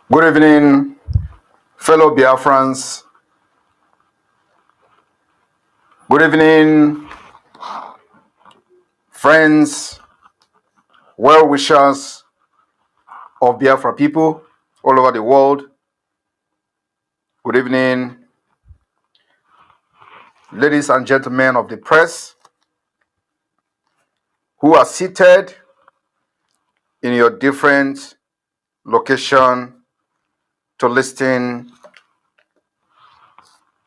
Good evening, fellow Biafrans. Good evening, friends, well wishers of Biafra people all over the world. Good evening, ladies and gentlemen of the press who are seated in your different location to listen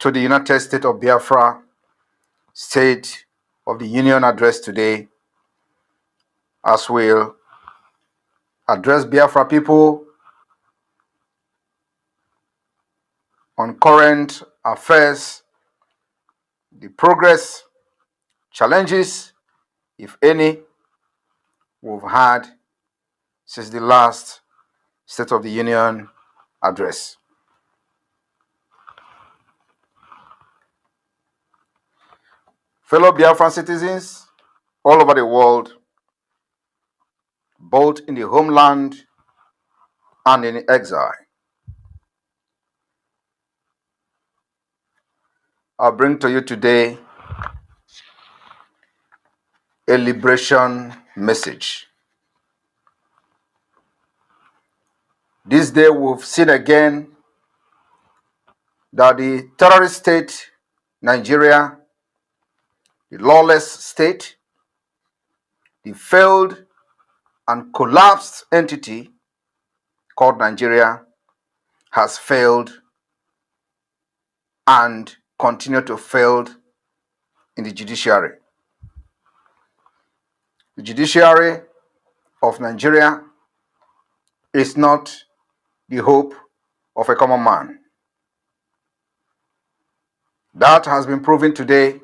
to the United States of Biafra State of the Union address today, as we'll address Biafra people on current affairs, the progress, challenges, if any, we've had since the last State of the Union address. Fellow Biafran citizens all over the world, both in the homeland and in exile, I bring to you today a liberation message. This day we've seen again that the terrorist state, Nigeria, the lawless state, the failed and collapsed entity called Nigeria, has failed and continue to fail in the judiciary. The judiciary of Nigeria is not the hope of a common man. That has been proven today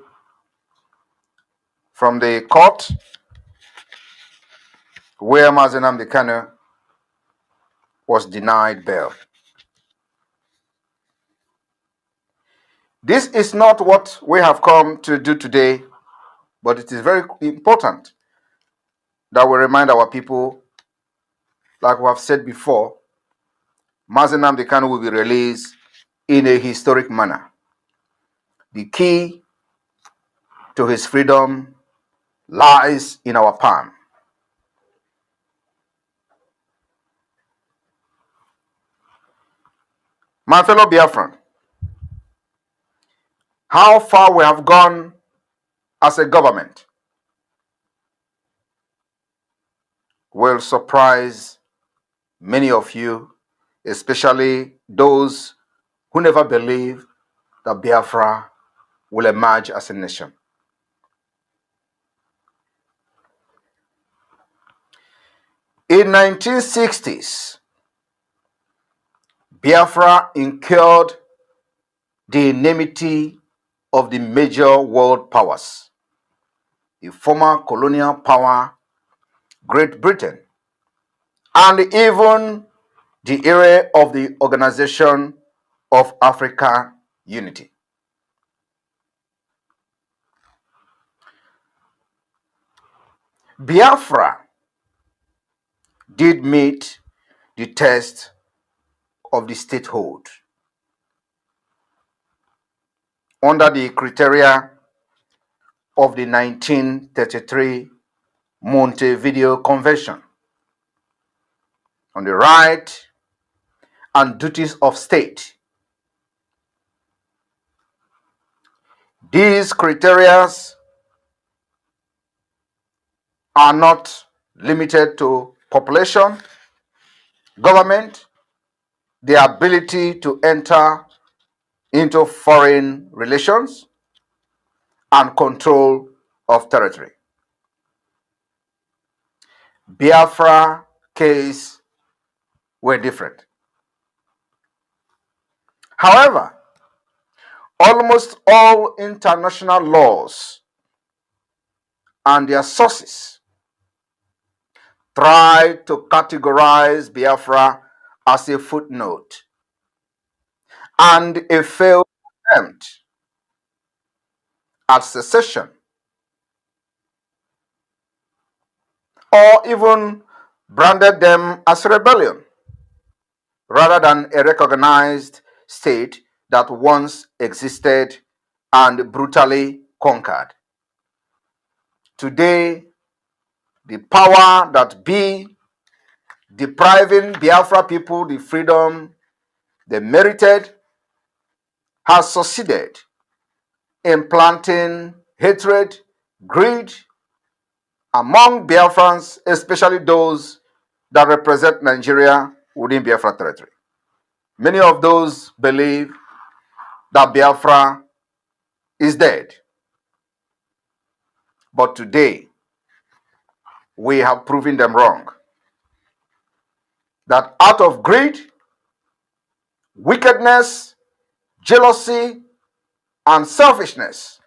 from the court where Mazi Nnamdi Kanu was denied bail. This is not what we have come to do today, but it is very important that we remind our people, like we have said before, Mazi Nnamdi Kanu will be released in a historic manner. The key to his freedom lies in our palm. My fellow Biafran, how far we have gone as a government will surprise many of you, especially those who never believed that Biafra will emerge as a nation. In 1960s, Biafra incurred the enmity of the major world powers, the former colonial power, Great Britain, and even the era of the Organization of African Unity. Biafra did meet the test of the statehood under the criteria of the 1933 Montevideo Convention on the right and duties of state. These criteria are not limited to population, government, the ability to enter into foreign relations, and control of territory. Biafra case were different. However, almost all international laws and their sources try to categorize Biafra as a footnote and a failed attempt at secession, or even branded them as rebellion. rather than a recognized state that once existed and brutally conquered. Today, the power that be depriving Biafra people the freedom they merited has succeeded in planting hatred, greed among Biafrans, especially those that represent Nigeria within Biafra territory. Many of those believe that Biafra is dead. But today, we have proven them wrong. That out of greed, wickedness, jealousy, and selfishness,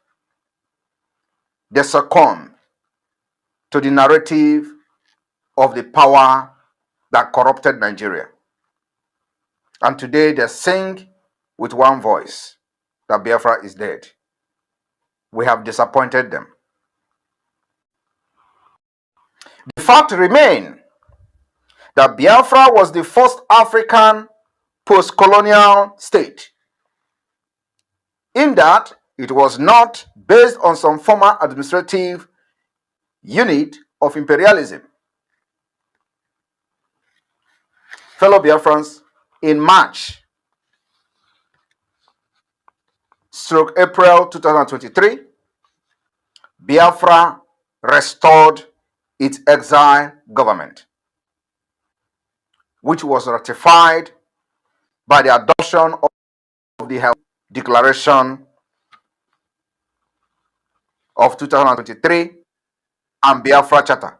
they succumb to the narrative of the power that corrupted Nigeria. And today they sing with one voice that Biafra is dead. We have disappointed them. The fact remains that Biafra was the first African post-colonial state, in that it was not based on some former administrative unit of imperialism. Fellow Biafrans, in March/April 2023, Biafra restored its exile government, which was ratified by the adoption of the Health Declaration of 2023 and Biafra Charter.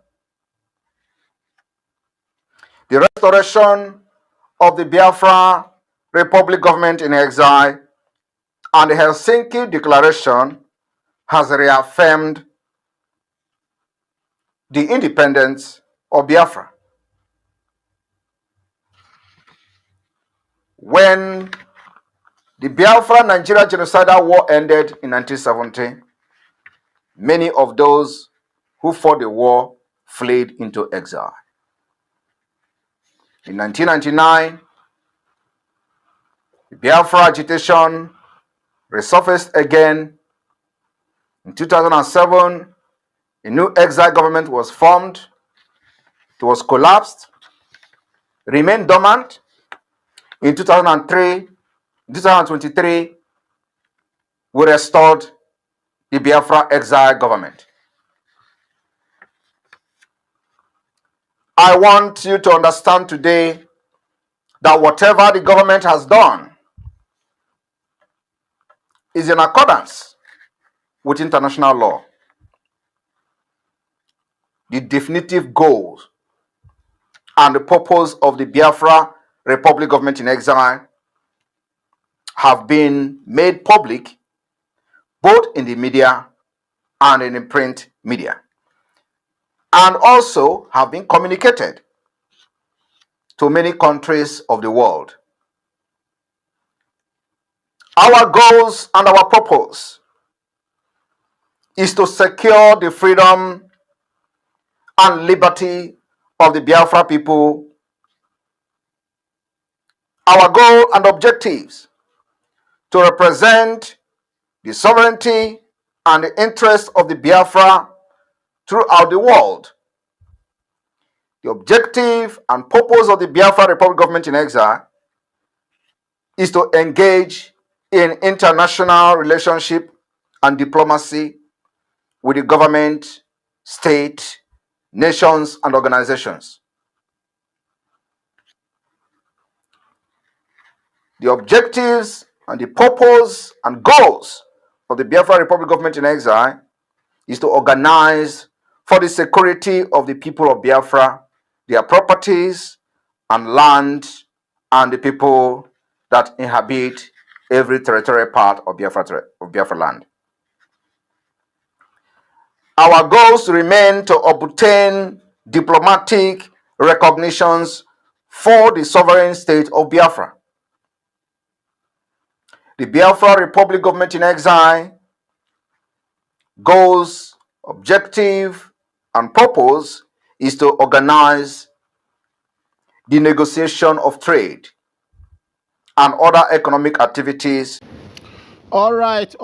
The restoration of the Biafra Republic government in exile and the Helsinki Declaration has reaffirmed the independence of Biafra. When the Biafra-Nigeria genocidal war ended in 1970, many of those who fought the war fled into exile. In 1999, the Biafra agitation resurfaced again. In 2007, a new exile government was formed. It was collapsed, remained dormant. In 2023, we restored the Biafra exile government. I want you to understand today that whatever the government has done is in accordance with international law. The definitive goals and the purpose of the Biafra Republic government in exile have been made public both in the media and in the print media, and also have been communicated to many countries of the world. Our goals and our purpose is to secure the freedom and liberty of the Biafra people. Our goal and objectives to represent the sovereignty and the interests of the Biafra throughout the world. The objective and purpose of the Biafra Republic government in exile is to engage in international relationship and diplomacy with the government, state, nations, and organizations. The objectives and the purpose and goals of the Biafra Republic government in exile is to organize for the security of the people of Biafra, their properties and land, and the people that inhabit every territorial part of Biafra land. Our goals remain to obtain diplomatic recognitions for the sovereign state of Biafra. The Biafra Republic government in exile goals, objective, and purpose is to organize the negotiation of trade and other economic activities. All right,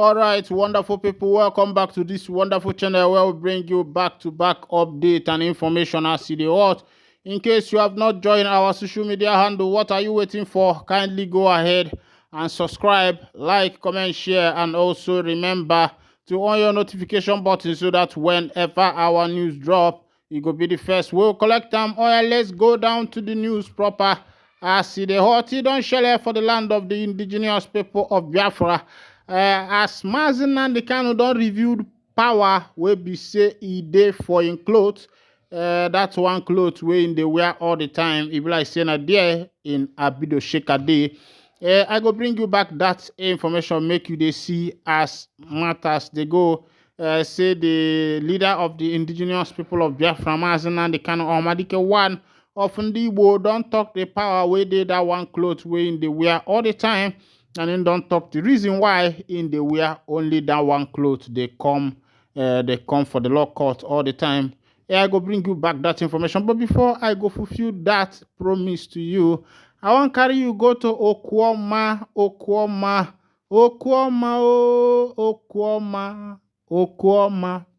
wonderful people. Welcome back to this wonderful channel where we bring you back-to-back update and information as the what. In case you have not joined our social media handle, what are you waiting for? Kindly go ahead and subscribe, like, comment, share, and also remember to on your notification button so that whenever our news drop, you go be the first. We'll collect them. Oh yeah, let's go down to the news proper. As the hot don't share for the land of the indigenous people of Biafra. As Mazi Nnamdi Kanu don revealed power wey be say e dey for im cloth. That's one cloth wey im dey wear all the time. E be like say na there in Abido Sheka dey. I go bring you back that information, make you dey see as matters dey go. Say the leader of the indigenous people of Biafra, Mazi Nnamdi Kanu Omadike one of Ndi Igbo, don talk the power wey dey that one cloth wey im dey wear all the time, and then don't talk the reason why in the wear only that one cloth. They come for the law court all the time. I go bring you back that information. But before I go fulfill that promise to you, I want carry you go to Okwoma, Okwoma.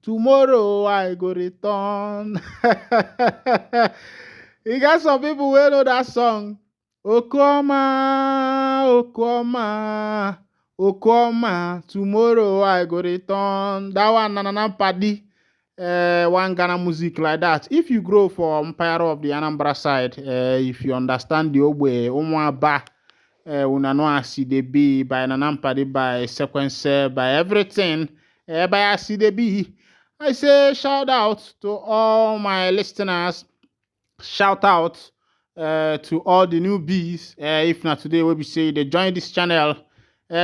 Tomorrow I go return. You got some people who know that song. Okoma, tomorrow I go return. That one Nanana Paddy, one Ghana music like that. If you grow for Empire of the Anambra side, if you understand the Ogbe, Omwaba, Unano CDB, by Nanam Paddy, by Sequence, by everything, by CDB, I say shout out to all my listeners. Shout out to all the newbies. If not today, we be say they join this channel.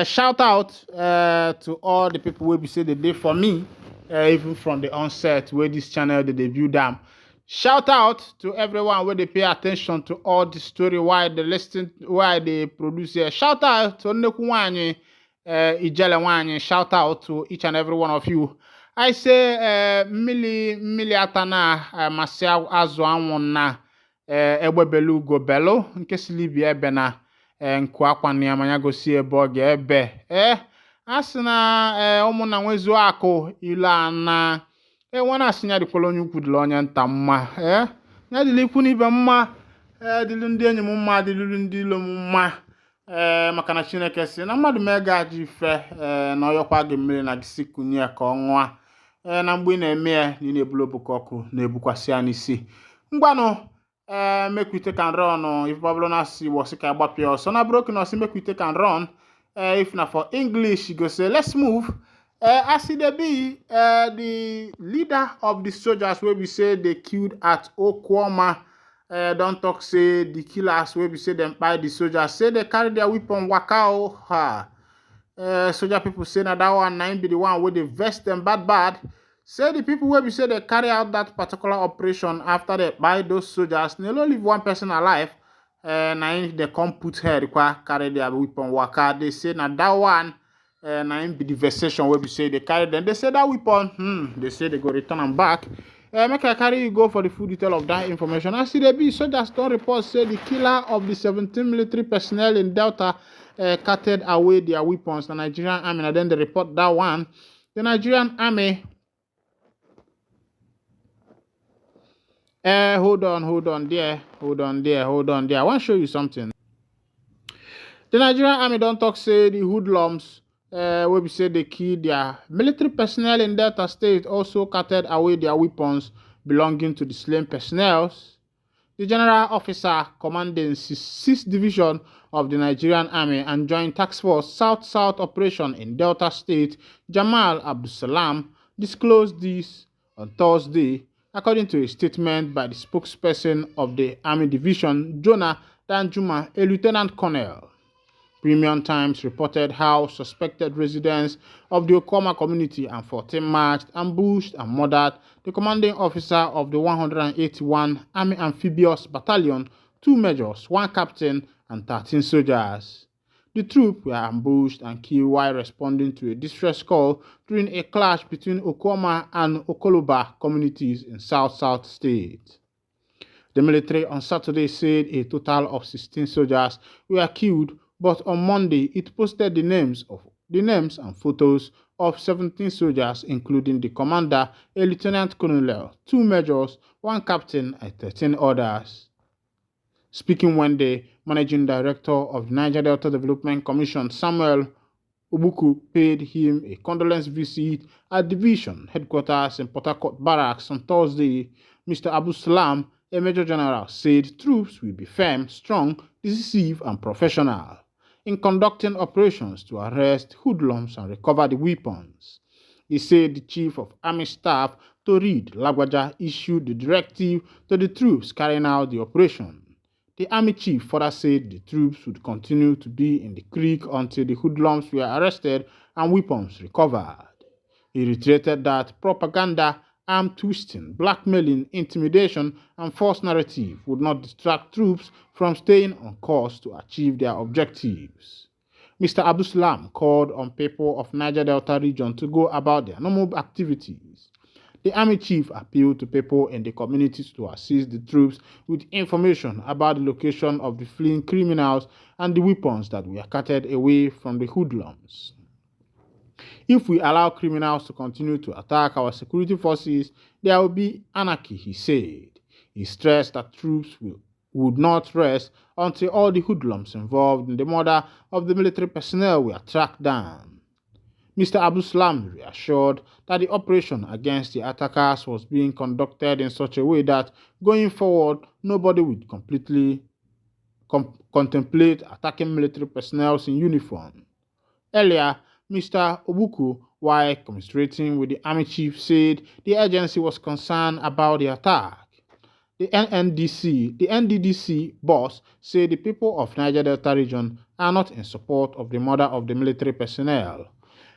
Shout out to all the people we be say they did for me, even from the onset where this channel they debut them. Shout out to everyone where they pay attention to all the story, why they listen, why they produce. Shout out to Nekuwanyi, Ijele. Shout out to each and every one of you. I say mili atana masia azu anwuna egbebelu go belo nke silibi ebe na nkwa akwa ni amanya gosi ebe oge ebe asina ụmụnna nwezu akụ ila na nwana asinya dikwala onye ukwu dịla onye nta mma nya dịla ikwu n'ibe mma dịlu ndị enyi m mma dịlu ndị ilo m mma maka na Chineke si na mmadụ mega aji ife na oyokwa gị mmiri na gisi kunye ka ọnwa na mgbe na-eme ya ni na-ebulu obukoku na-ebukwasị ya n'isi ngwanụ make we take and run. If Babylon see was ka agbapia so na broken us make we take and run. If na for English you go say let's move. As it be the leader of the soldiers where we say they killed at Okwoma, don't talk say the killers where we say them by the soldiers say they carry their weapon wakao ha. Soldier people say that one nine be the one where they vest them bad. Say the people where we say they carry out that particular operation after they buy those soldiers, they only leave one person alive. Now they come put her carry their weapon waka. They say now that one now be the versation where we say they carry them. They say that weapon, they say they go return them back. Make I carry you go for the full detail of that information. I see the be soldiers don't report say the killer of the 17 military personnel in Delta carted away their weapons. The Nigerian army, and then they report that one. The Nigerian army. Hold on there. I want to show you something. The Nigerian army don't talk say the hoodlums where we say they killed their military personnel in Delta State also carted away their weapons belonging to the slain personnel. The general officer commanding 6th Division of the Nigerian Army and Joint Task Force South-South Operation in Delta State, Jamal Abdulsalam, disclosed this on Thursday, according to a statement by the spokesperson of the Army Division, Jonah Danjuma, a lieutenant colonel. Premium Times reported how suspected residents of the Okoma community and 14 marched, ambushed, and murdered the commanding officer of the 181 Army Amphibious Battalion, 2 majors, 1 captain, and 13 soldiers. The troops were ambushed and killed while responding to a distress call during a clash between Okoma and Okoloba communities in South-South State. The military on Saturday said a total of 16 soldiers were killed, but on Monday it posted the names and photos of 17 soldiers, including the commander, a lieutenant colonel, 2 majors, 1 captain, and 13 others. Speaking Wednesday, Managing Director of the Niger Delta Development Commission, Samuel Obuku, paid him a condolence visit at division headquarters in Port Harcourt Barracks on Thursday. Mr. Abu Salam, a Major General, said troops will be firm, strong, decisive, and professional in conducting operations to arrest hoodlums and recover the weapons. He said the Chief of Army Staff, Torid Lagwaja, issued the directive to the troops carrying out the operation. The army chief further said the troops would continue to be in the creek until the hoodlums were arrested and weapons recovered. He reiterated that propaganda, arm twisting, blackmailing, intimidation, and false narrative would not distract troops from staying on course to achieve their objectives. Mr. Abdulsalam called on people of Niger Delta region to go about their normal activities. The army chief appealed to people in the communities to assist the troops with information about the location of the fleeing criminals and the weapons that were carted away from the hoodlums. If we allow criminals to continue to attack our security forces, there will be anarchy, he said. He stressed that troops would not rest until all the hoodlums involved in the murder of the military personnel were tracked down. Mr. Abdulsalam reassured that the operation against the attackers was being conducted in such a way that, going forward, nobody would completely contemplate attacking military personnel in uniform. Earlier, Mr. Obuku, while commiserating with the army chief, said the agency was concerned about the attack. The NDDC boss said the people of Niger Delta region are not in support of the murder of the military personnel.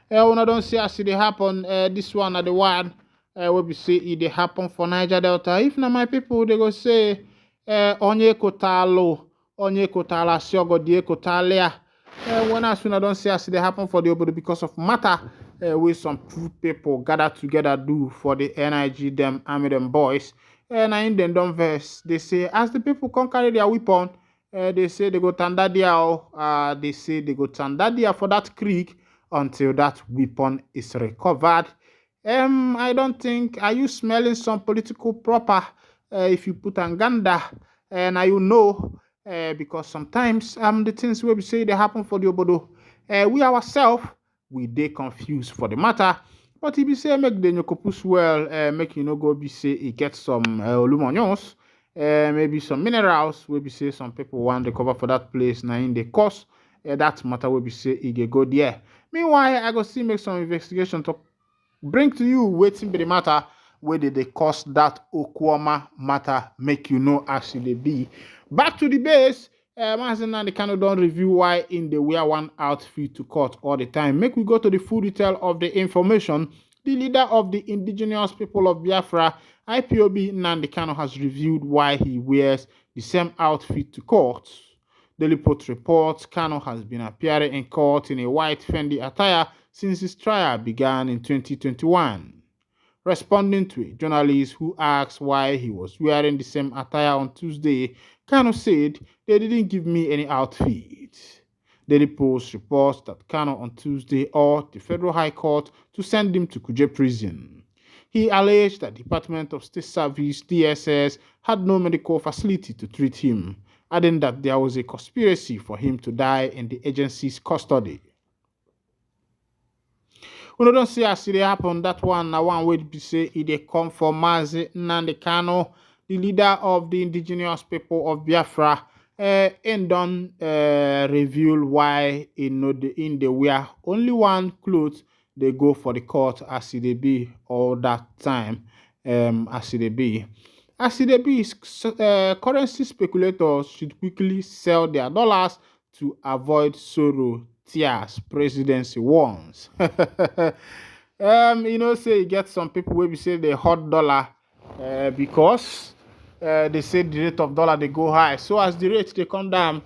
When I don't see as it happen, this one are the one where we say it they happen for Niger Delta. If not my people, they go say onye kotalo, siogo die kotalia. When as soon I don't see as it happen for the obodo because of matter where some two people gather together do for the NIG them army them boys. And in them don't verse, they say as the people come carry their weapon, they say they go tandadia. They say they go tandadia for that creek until that weapon is recovered. I don't think, are you smelling some political proper if you put Anganda? And you know, because sometimes the things we say they happen for the obodo. We ourselves, we dey confused for the matter. But if you say make the nyokopus well, make you no go be say it get some olumonyos, maybe some minerals, we be say some people want to cover for that place now in the cost. That matter will be say it go there. Meanwhile, I go see make some investigation to bring to you waiting be the matter where they cause that Okwama matter make you know as it be. Back to the base, Mazin and the Kano don't review why in the wear one outfit to court all the time. Make we go to the full detail of the information. The leader of the indigenous people of Biafra, IPOB Nnamdi Kanu, has reviewed why he wears the same outfit to court. Daily Post reports Kanu has been appearing in court in a white Fendi attire since his trial began in 2021. Responding to a journalist who asked why he was wearing the same attire on Tuesday, Kanu said, "They didn't give me any outfit." Daily Post reports that Kanu on Tuesday urged the Federal High Court to send him to Kuje prison. He alleged that the Department of State Service (DSS) had no medical facility to treat him, adding that there was a conspiracy for him to die in the agency's custody. We don't see as it happen. That one, now one way to say it come from Mazi Nnamdi Kanu, the leader of the indigenous people of Biafra, and don't reveal why in the wear only one clothes they go for the court as it be all that time as it be. As it be, currency speculators should quickly sell their dollars to avoid sorrow, tears, presidency warns. Say you get some people where we say they hot dollar because they say the rate of dollar they go high. So as the rate they come down,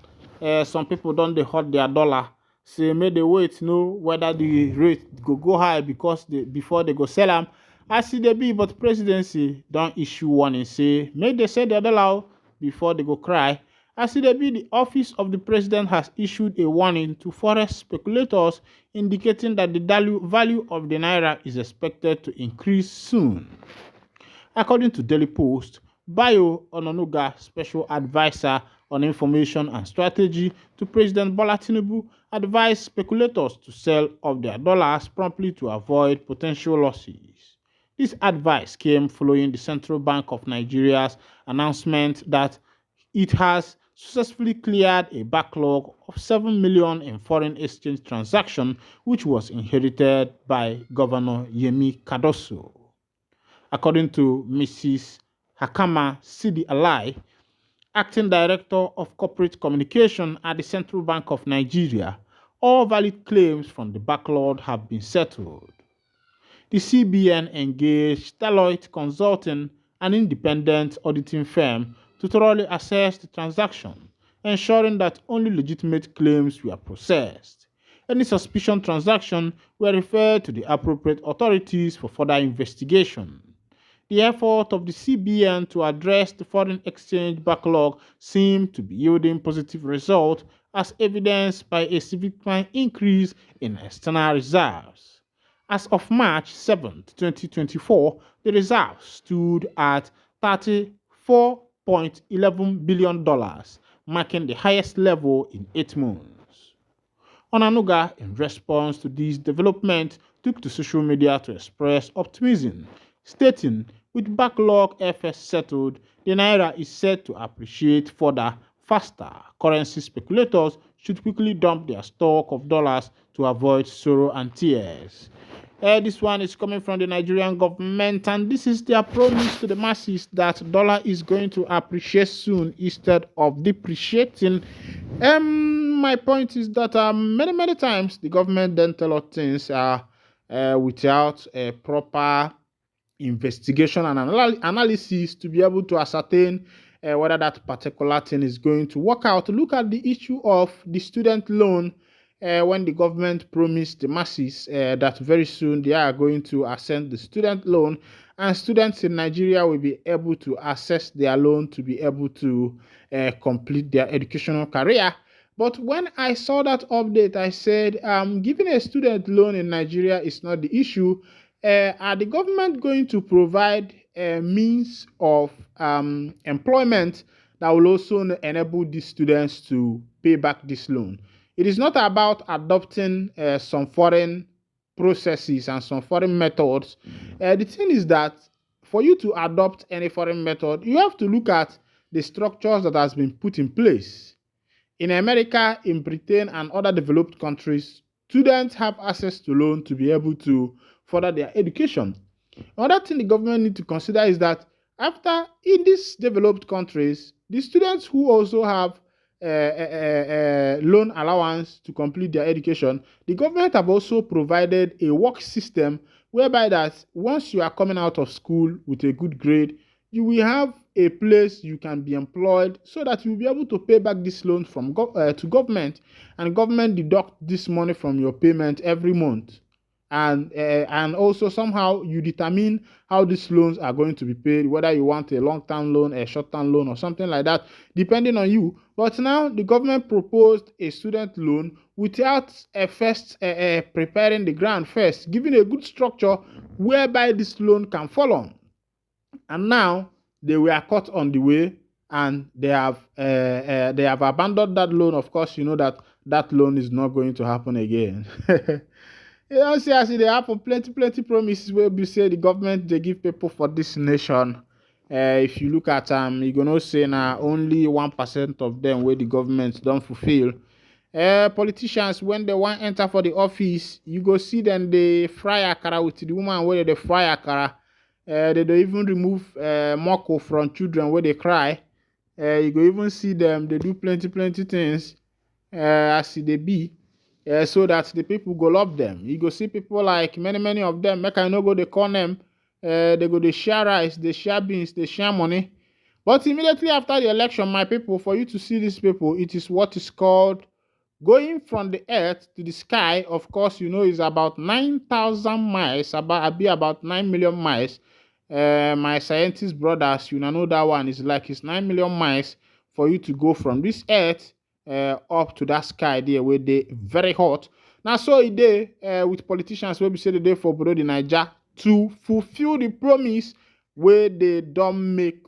some people don't they hot their dollar. Say may they wait know whether the rate go high because before they go sell them. As it be, but presidency don't issue one and say may they sell their dollar before they go cry. As it be, the office of the president has issued a warning to forex speculators, indicating that the value of the naira is expected to increase soon. According to Daily Post, Bayo Ononuga, special advisor on information and strategy to President Bola Tinubu, advised speculators to sell off their dollars promptly to avoid potential losses. This advice came following the Central Bank of Nigeria's announcement that it has successfully cleared a backlog of 7 million in foreign exchange transactions, which was inherited by Governor Yemi Cardoso. According to Mrs. Hakama Sidi Alai, Acting Director of Corporate Communication at the Central Bank of Nigeria, all valid claims from the backlog have been settled. The CBN engaged Deloitte Consulting, an independent auditing firm, to thoroughly assess the transaction, ensuring that only legitimate claims were processed. Any suspicion transactions were referred to the appropriate authorities for further investigation. The effort of the CBN to address the foreign exchange backlog seemed to be yielding positive results, as evidenced by a significant increase in external reserves. As of March 7, 2024, the reserves stood at $34.11 billion, marking the highest level in 8 months. Onanuga, in response to this development, took to social media to express optimism, stating, with backlog efforts settled, the naira is set to appreciate further faster. Currency speculators should quickly dump their stock of dollars to avoid sorrow and tears. This one is coming from the Nigerian government, and this is their promise to the masses that dollar is going to appreciate soon instead of depreciating. My point is that many times the government then tell us things without a proper investigation and analysis to be able to ascertain whether that particular thing is going to work out. Look at the issue of the student loan. When the government promised the masses that very soon they are going to ascend the student loan, and students in Nigeria will be able to access their loan to be able to complete their educational career. But when I saw that update, I said, giving a student loan in Nigeria is not the issue. Are the government going to provide a means of employment that will also enable these students to pay back this loan? It is not about adopting some foreign processes and some foreign methods. The thing is that for you to adopt any foreign method, you have to look at the structures that has been put in place. In America, in Britain, and other developed countries, students have access to loan to be able to further their education. Another thing the government need to consider is that after in these developed countries, the students who also have loan allowance to complete their education, the government have also provided a work system whereby that once you are coming out of school with a good grade, you will have a place you can be employed so that you will be able to pay back this loan from to government, and government deduct this money from your payment every month. And also somehow you determine how these loans are going to be paid, whether you want a long-term loan, a short-term loan, or something like that, depending on you. But now the government proposed a student loan without first preparing the ground first, giving a good structure whereby this loan can fall on. And now they were caught on the way, and they have abandoned that loan. Of course, you know that loan is not going to happen again. You don't see, as they happen, plenty promises where we say the government they give people for this nation. If you look at you gonna say now only 1% of them where the government don't fulfill. Politicians, when they want enter for the office, you go see them they fry akara with the woman where they fry akara. They don't even remove moko from children where they cry. You go even see them they do plenty things as they be. So that the people go love them. You go see people like many of them. Make I no go they call them. They go they share rice, they share beans, they share money. But immediately after the election, my people, for you to see these people, it is what is called going from the earth to the sky. Of course, you know is about 9,000 miles, about 9 million miles. My scientist brothers, you know that one is like it's 9 million miles. for you to go from this earth up to that sky there where they very hot. Now so it dey with politicians wey be say dey for Bluddy Naija to fulfill the promise where they don't make